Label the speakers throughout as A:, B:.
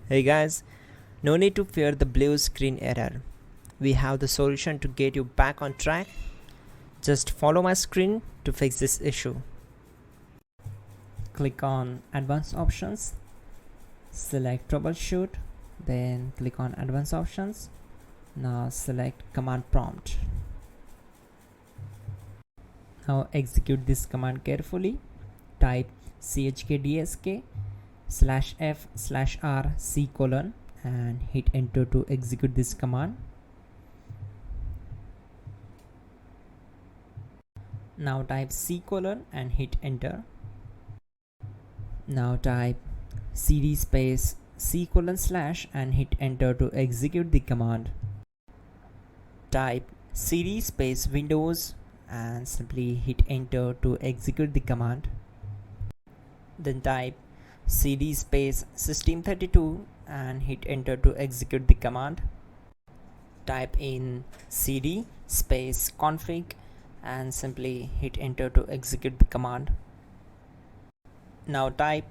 A: Hey guys, no need to fear the blue screen error. We have the solution to get you back on track. Just follow my screen to fix this issue. Click on Advanced Options, select Troubleshoot, then click on Advanced Options. Now select Command Prompt. Now execute this command carefully. Type chkdsk /f/r c : and hit enter to execute this command. Now type c : and hit enter. Now type cd space c : / and hit enter to execute the command. Type cd space Windows and simply hit enter to execute the command. Then type cd space system32 and hit enter to execute the command. Type in cd space config and simply hit enter to execute the command. Now type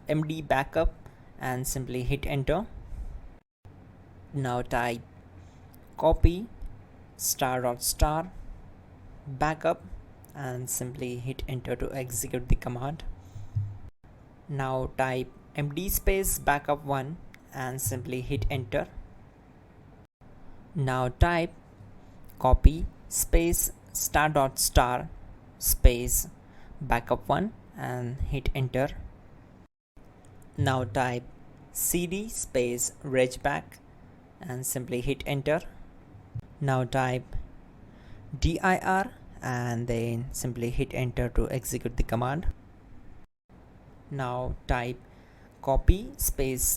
A: md backup and simply hit enter. Now type copy *** backup and simply hit enter to execute the command. Now type md space backup1 and simply hit enter. Now type copy space ** space backup1 and hit enter. Now type cd space regback and simply hit enter. Now type dir and then simply hit enter to execute the command. Now type copy space **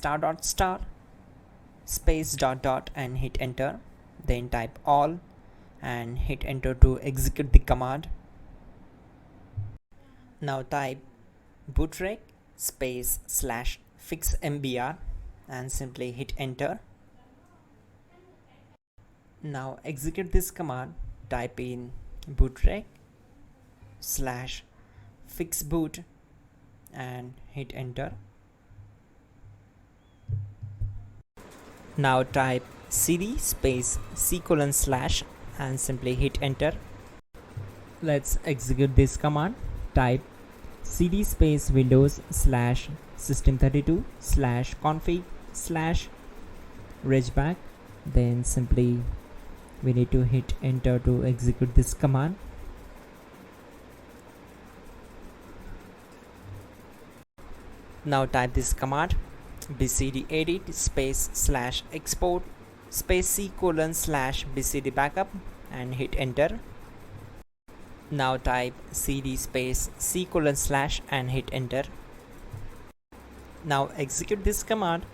A: space ... and hit enter. Then type all and hit enter to execute the command. Now type bootrec space /fixmbr and simply hit enter. Now execute this command. Type in bootrec /fixboot and hit enter. Now type cd space c : / and simply hit enter. Let's execute this command. Type cd space Windows /system32 /config /regback. Then simply we need to hit enter to execute this command. Now type this command bcd edit space /export space c : /bcd backup and hit enter. Now type cd space c : / and hit enter. Now execute this command.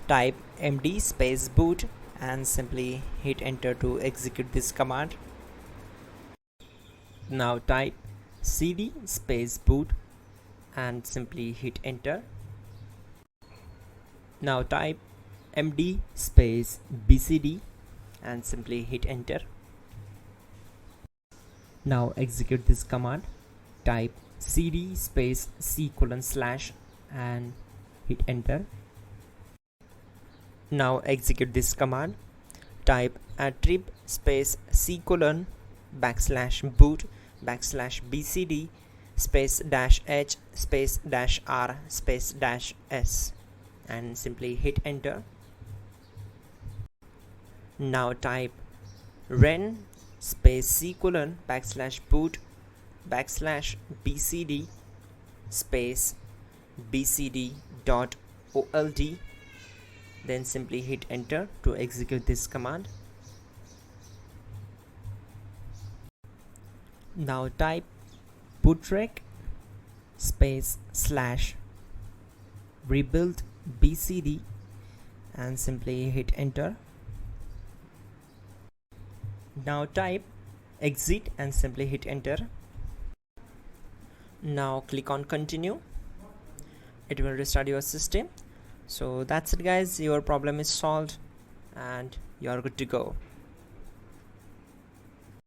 A: Type md space boot and simply hit enter to execute this command. Now type cd space boot and simply hit enter. Now type md space bcd and simply hit enter. Now execute this command. Type cd space c : / and hit enter. Now execute this command. Type attrib space c : /boot /bcd space -h space -r space -s and simply hit enter. Now type ren space c : /boot /bcd space bcd.old. Then simply hit enter to execute this command. Now type bootrec space /rebuild bcd and simply hit enter. Now type exit and simply hit enter. Now click on continue. It will restart your system. So that's it guys, your problem is solved and you are good to go.